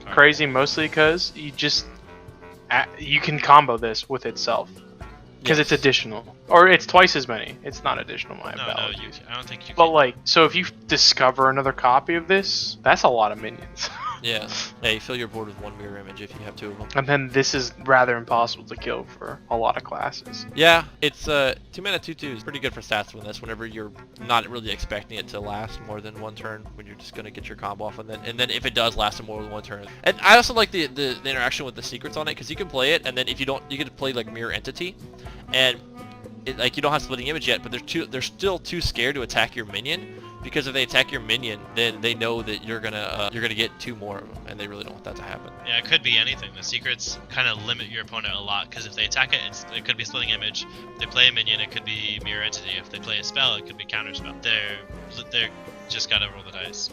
[SPEAKER 3] card.
[SPEAKER 2] crazy, mostly because you can combo this with itself. Because it's
[SPEAKER 1] Yes.
[SPEAKER 2] additional. Or it's twice as many. It's not additional, my
[SPEAKER 3] No,
[SPEAKER 2] apologies.
[SPEAKER 3] I don't think you
[SPEAKER 2] But
[SPEAKER 3] can.
[SPEAKER 2] like, so if you discover another copy of this, that's a lot of minions.
[SPEAKER 1] Yeah. Yeah, you fill your board with 1 mirror image if you have 2 of them.
[SPEAKER 2] And then this is rather impossible to kill for a lot of classes.
[SPEAKER 1] Yeah, it's 2 mana 2/2 is pretty good for stats with this. Whenever you're not really expecting it to last more than 1 turn, when you're just gonna get your combo off, and then if it does last more than 1 turn. And I also like the interaction with the secrets on it, because you can play it, and then if you don't, you can play like Mirror Entity, and like you don't have splitting image yet, but they're still too scared to attack your minion. Because if they attack your minion, then they know that you're gonna get 2 more of them, and they really don't want that to happen.
[SPEAKER 3] Yeah, it could be anything. The secrets kind of limit your opponent a lot, because if they attack it, it could be splitting image. If they play a minion, it could be mirror entity. If they play a spell, it could be counter spell. They're just gotta roll the dice.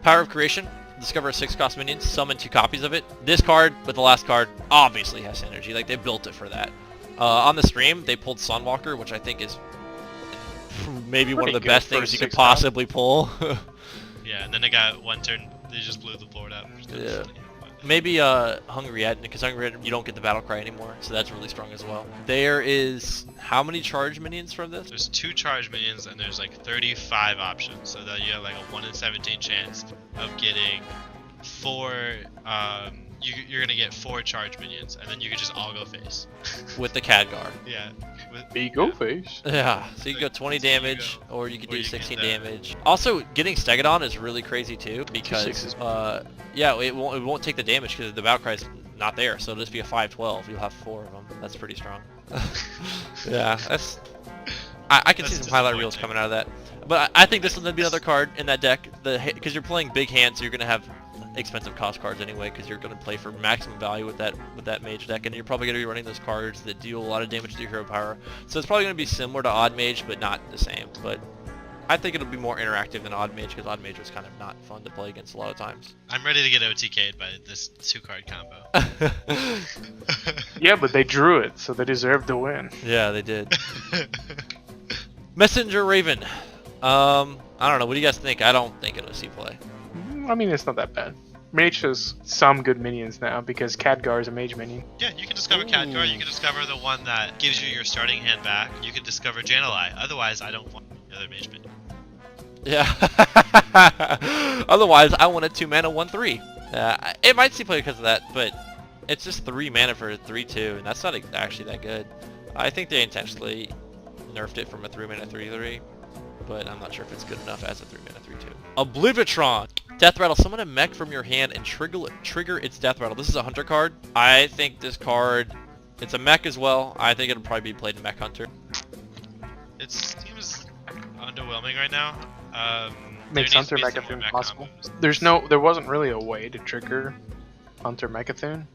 [SPEAKER 1] Power of Creation. Discover a 6-cost minion, summon 2 copies of it. This card, with the last card, obviously has synergy. Like, they built it for that. On the stream, they pulled Sunwalker, which I think is maybe one of the
[SPEAKER 2] Pretty
[SPEAKER 1] best
[SPEAKER 2] good for
[SPEAKER 1] things you could
[SPEAKER 2] 6
[SPEAKER 1] possibly pull.
[SPEAKER 3] Yeah, and then they got 1 turn. They just blew the board up.
[SPEAKER 1] Yeah. Maybe Hungry Ed, because Hungry Ed, you don't get the Battle Cry anymore, so that's really strong as well. There is how many charge minions from this?
[SPEAKER 3] There's 2 charge minions, and there's like 35 options, so that you have like a 1 in 17 chance of getting 4. You're gonna get 4 charge minions, and then you could just all go face.
[SPEAKER 1] With the Khadgar.
[SPEAKER 3] Yeah.
[SPEAKER 2] Ego face.
[SPEAKER 1] Yeah, so you can go 20
[SPEAKER 3] So you
[SPEAKER 1] damage, or you could
[SPEAKER 3] or
[SPEAKER 1] do
[SPEAKER 3] you can
[SPEAKER 1] 16
[SPEAKER 3] do that.
[SPEAKER 1] damage. Also, getting Stegodon is really crazy too, because
[SPEAKER 2] 6s.
[SPEAKER 1] yeah, it won't take the damage because the Battle Cry's not there, so it'll just be a 5/12. You'll have 4 of them. That's pretty strong. Yeah, that's. I can see
[SPEAKER 3] That's
[SPEAKER 1] some highlight reels
[SPEAKER 3] disappointing.
[SPEAKER 1] coming out of that, but I think this will then be another card in that deck. Because you're playing big hands, so you're gonna have expensive cost cards anyway, because you're going to play for maximum value with that mage deck, and you're probably going to be running those cards that deal a lot of damage to your hero power. So it's probably going to be similar to Odd Mage, but not the same. But I think it'll be more interactive than Odd Mage, because Odd Mage was kind of not fun to play against a lot of times.
[SPEAKER 3] I'm ready to get OTK'd by this 2-card combo.
[SPEAKER 2] Yeah, but they drew it, so they deserve to win.
[SPEAKER 1] Yeah, they did. Messenger Raven. I don't know. What do you guys think? I don't think it'll see play.
[SPEAKER 2] I mean, it's not that bad. Mage has some good minions now, because Khadgar is a mage minion.
[SPEAKER 3] Yeah, you can discover Khadgar, you can discover the one that gives you your starting hand back, you can discover Jan'alai. Otherwise, I don't want another mage minion.
[SPEAKER 1] Yeah. Otherwise, I want a 2-mana 1/3. It might see play because of that, but it's just 3 mana for a 3/2, and that's not actually that good. I think they intentionally nerfed it from a 3-mana 3/3, but I'm not sure if it's good enough as a 3-mana 3/2. Oblivitron. Death Rattle. Summon a mech from your hand and trigger its Death Rattle. This is a Hunter card. I think this card, it's a mech as well. I think it'll probably be played in Mech Hunter.
[SPEAKER 3] It seems underwhelming right now.
[SPEAKER 2] Makes
[SPEAKER 3] there needs to
[SPEAKER 2] Hunter
[SPEAKER 3] be some more
[SPEAKER 2] Mechathune
[SPEAKER 3] mech
[SPEAKER 2] possible.
[SPEAKER 3] combos.
[SPEAKER 2] There wasn't really a way to trigger Hunter Mechathune,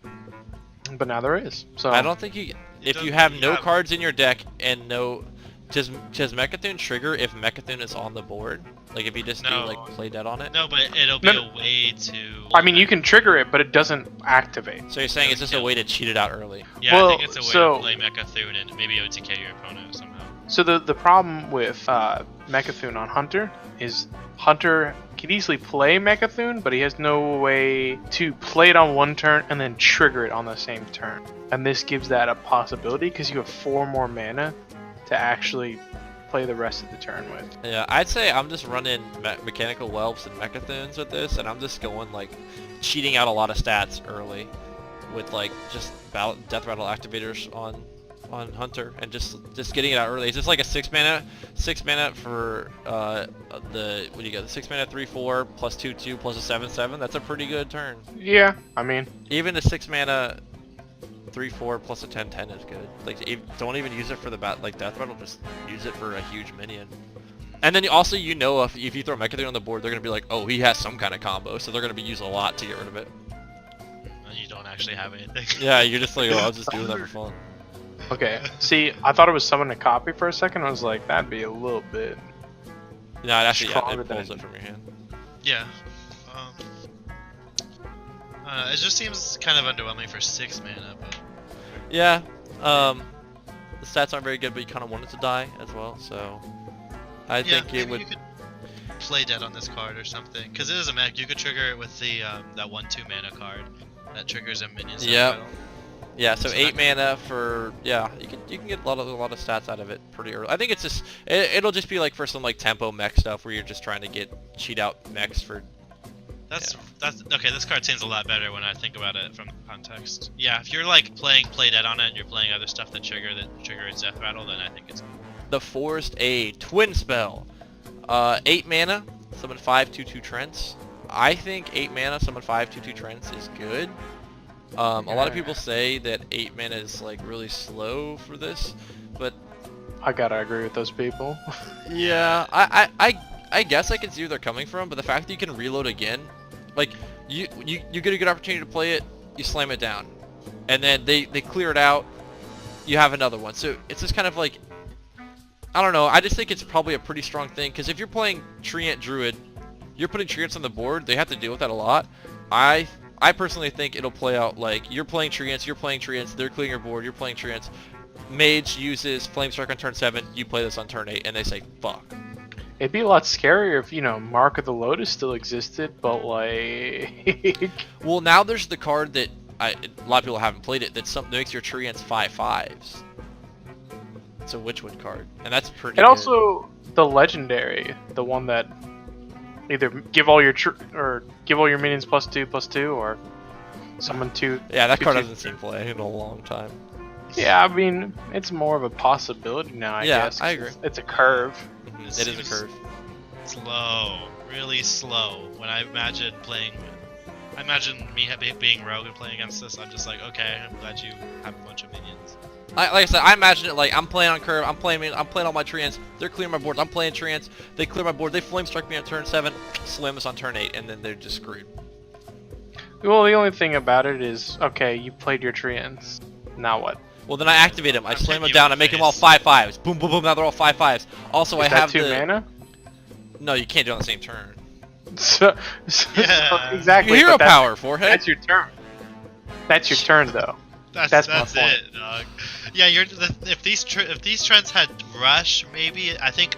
[SPEAKER 2] but now there is. So
[SPEAKER 1] I don't think you, if you
[SPEAKER 3] doesn't-
[SPEAKER 1] have no
[SPEAKER 3] yeah.
[SPEAKER 1] cards in your deck and no, does Mechathune trigger if Mechathune is on the board? Like if you just do
[SPEAKER 3] No.
[SPEAKER 1] like play dead on it?
[SPEAKER 3] No, but it'll be
[SPEAKER 2] No.
[SPEAKER 3] a way to...
[SPEAKER 2] I mean, you can trigger it, but it doesn't activate.
[SPEAKER 1] So you're saying it's just a way to cheat it out early?
[SPEAKER 3] Yeah,
[SPEAKER 2] Well,
[SPEAKER 3] I think it's a way
[SPEAKER 2] so-
[SPEAKER 3] to play Mechathune and maybe OTK your opponent somehow.
[SPEAKER 2] So the problem with Mechathune on Hunter is Hunter can easily play Mechathune, but he has no way to play it on one turn and then trigger it on the same turn. And this gives that a possibility because you have 4 more mana to actually play the rest of the turn with.
[SPEAKER 1] Yeah, I'd say I'm just running Mechanical Whelps and Mechathunes with this, and I'm just going like cheating out a lot of stats early with like just Death Rattle activators on Hunter, and just getting it out early. It's just like a 6 mana for the, what do you got? The 6 mana 3/4 plus 2/2 plus a 7/7. That's a pretty good turn.
[SPEAKER 2] Yeah, I mean,
[SPEAKER 1] Even a 6 mana 3/4 plus a 10/10 is good. Like don't even use it for the Death Rattle. Just use it for a huge minion. And then also if you throw Mechathune on the board, they're gonna be like, oh, he has some kind of combo, so they're gonna be used a lot to get rid of it.
[SPEAKER 3] And you don't actually have anything.
[SPEAKER 1] Yeah, you're just like, oh, I was just doing that for fun.
[SPEAKER 2] Okay. See, I thought it was someone to copy for a second. I was like, that'd be a little bit.
[SPEAKER 1] No, it actually, yeah,
[SPEAKER 2] Stronger
[SPEAKER 1] it pulls
[SPEAKER 2] than-
[SPEAKER 1] it from your hand.
[SPEAKER 3] Yeah. It just seems kind of underwhelming for 6 mana, but
[SPEAKER 1] Yeah, the stats aren't very good, but you kind of want it to die as well, so I think it
[SPEAKER 3] maybe
[SPEAKER 1] would.
[SPEAKER 3] you could play dead on this card or something, because it is a mech. You could trigger it with the that 1/2 mana card that triggers a minion.
[SPEAKER 1] Yep. Yeah, so
[SPEAKER 3] So
[SPEAKER 1] 8
[SPEAKER 3] that-
[SPEAKER 1] mana for, yeah, you can get a lot of stats out of it pretty early. I think it's just it'll just be like for some like tempo mech stuff where you're just trying to cheat out mechs for.
[SPEAKER 3] That's okay. This card seems a lot better when I think about it from context. Yeah, if you're like playing play dead on it and you're playing other stuff that trigger its death rattle, then I think it's.
[SPEAKER 1] The Forest A Twin Spell, 8 mana, summon 5/2/2 Trents. I think 8 mana, summon 5/2/2 Trents is good. A lot of people say that 8 mana is like really slow for this, but
[SPEAKER 2] I gotta agree with those people.
[SPEAKER 1] yeah, I guess I can see where they're coming from, but the fact that you can reload again, like you get a good opportunity to play it, you slam it down, and then they clear it out, you have another one. So it's just kind of like, I don't know, I just think it's probably a pretty strong thing, because if you're playing Treant Druid, you're putting Treants on the board, they have to deal with that a lot. I personally think it'll play out like you're playing Treants, they're clearing your board, you're playing Treants. Mage uses Flame Strike on turn 7, you play this on turn 8, and they say, fuck.
[SPEAKER 2] It'd be a lot scarier if, Mark of the Lotus still existed, but like...
[SPEAKER 1] Well, now there's the card that a lot of people haven't played it, that makes your Treants 5/5s. It's a Witchwood card, and that's pretty
[SPEAKER 2] And
[SPEAKER 1] good.
[SPEAKER 2] also, the legendary, the one that either give all your minions +2/+2, or summon 2.
[SPEAKER 1] Yeah, that card
[SPEAKER 2] 2/2.
[SPEAKER 1] hasn't seen play in a long time.
[SPEAKER 2] Yeah, I mean, it's more of a possibility now, I
[SPEAKER 1] Yeah,
[SPEAKER 2] guess.
[SPEAKER 1] I agree.
[SPEAKER 2] It's a curve.
[SPEAKER 1] It is
[SPEAKER 3] Seems
[SPEAKER 1] a curve.
[SPEAKER 3] Slow, really slow. When I imagine me being rogue and playing against this, I'm just like, okay, I'm glad you have a bunch of minions.
[SPEAKER 1] Like I said, I imagine it like I'm playing on curve, I'm playing all my Treants, they're clearing my board, I'm playing Treants, they clear my board, they Flame Strike me on turn 7, slam us on turn 8, and then they're just screwed.
[SPEAKER 2] Well, the only thing about it is, okay, you played your treants. Now what?
[SPEAKER 1] Well, then I activate them, I
[SPEAKER 3] I'm
[SPEAKER 1] slam them
[SPEAKER 3] hitting you
[SPEAKER 1] down,
[SPEAKER 3] in
[SPEAKER 1] I
[SPEAKER 3] the
[SPEAKER 1] make them all
[SPEAKER 3] face.
[SPEAKER 1] 5/5s. Boom, boom, boom, now they're all 5/5s. Also,
[SPEAKER 2] Is
[SPEAKER 1] I
[SPEAKER 2] that
[SPEAKER 1] have
[SPEAKER 2] 2
[SPEAKER 1] the...
[SPEAKER 2] mana?
[SPEAKER 1] No, you can't do it on the same turn.
[SPEAKER 2] So
[SPEAKER 3] Yeah.
[SPEAKER 2] exactly.
[SPEAKER 1] Hero
[SPEAKER 2] but that's-
[SPEAKER 1] power, forehead.
[SPEAKER 2] That's your turn. That's your turn, though.
[SPEAKER 3] That's
[SPEAKER 2] my point.
[SPEAKER 3] it, dog. Yeah, if these trends had rush, maybe I think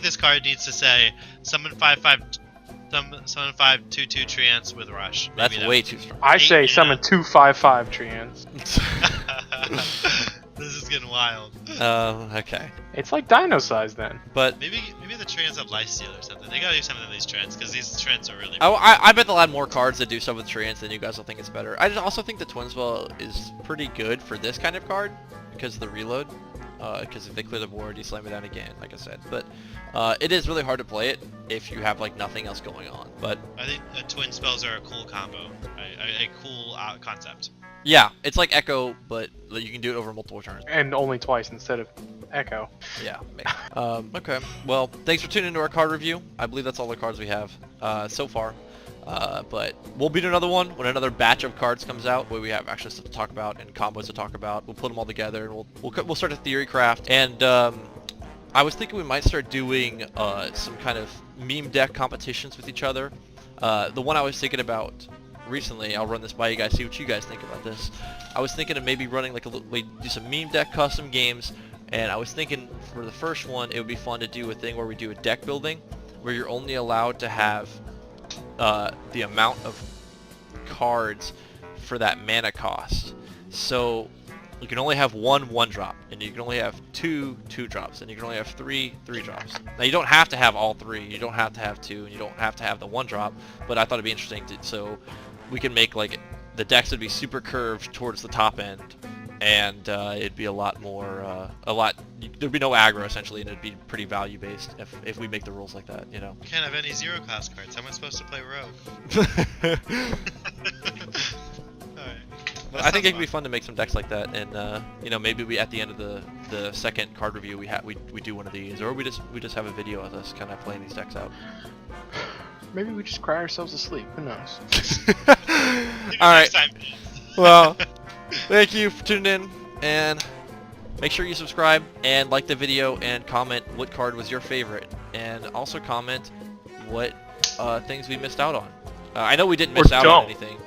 [SPEAKER 3] this card needs to say summon 5/5, summon 5/2/2 treants with rush. Maybe
[SPEAKER 1] That's
[SPEAKER 3] that
[SPEAKER 1] way too strong.
[SPEAKER 2] I say
[SPEAKER 3] 8
[SPEAKER 2] summon 2/5/5 treants.
[SPEAKER 3] This is getting wild.
[SPEAKER 1] Okay.
[SPEAKER 2] It's like dino size then.
[SPEAKER 1] But
[SPEAKER 3] Maybe the treants have lifesteal or something. They gotta do something to these treants because these treants are really.
[SPEAKER 1] I bet they'll add more cards that do stuff with Treants, then you guys will think it's better. I just also think the Twin Spell is pretty good for this kind of card because of the reload. Because if they clear the board, you slam it down again, like I said. But it is really hard to play it if you have like nothing else going on. But
[SPEAKER 3] I think twin spells are a cool combo, a cool concept.
[SPEAKER 1] yeah, it's like Echo, but you can do it over multiple turns.
[SPEAKER 2] And only twice instead of Echo.
[SPEAKER 1] Yeah. Okay. Well, thanks for tuning into our card review. I believe that's all the cards we have so far. But we'll be doing another one when another batch of cards comes out, where we have actually stuff to talk about and combos to talk about. We'll put them all together and we'll start a theory craft. And I was thinking we might start doing some kind of meme deck competitions with each other. The one I was thinking about recently, I'll run this by you guys, see what you guys think about this. I was thinking of maybe running like do some meme deck custom games, and I was thinking for the first one it would be fun to do a thing where we do a deck building, where you're only allowed to have the amount of cards for that mana cost. So you can only have one 1-drop, and you can only have two 2-drops, and you can only have three 3-drops. Now you don't have to have all 3, you don't have to have 2, and you don't have to have the 1-drop, but I thought it'd be interesting so we can make like the decks would be super curved towards the top end, and it'd be a lot more, there'd be no aggro essentially, and it'd be pretty value based if we make the rules like that, you know.
[SPEAKER 3] Can't have any 0 cost cards. How am I supposed to play rogue? Alright.
[SPEAKER 1] I think it could be fun to make some decks like that, and you know, maybe we at the end of the second card review we do one of these, or we just have a video of us kind of playing these decks out.
[SPEAKER 2] Maybe we just cry ourselves to sleep. Who knows?
[SPEAKER 1] All right.
[SPEAKER 3] Next time.
[SPEAKER 1] Well, thank you for tuning in, and make sure you subscribe and like the video and comment what card was your favorite, and also comment what things we missed out on. I know we didn't
[SPEAKER 2] Or
[SPEAKER 1] miss out on
[SPEAKER 2] don't.
[SPEAKER 1] anything.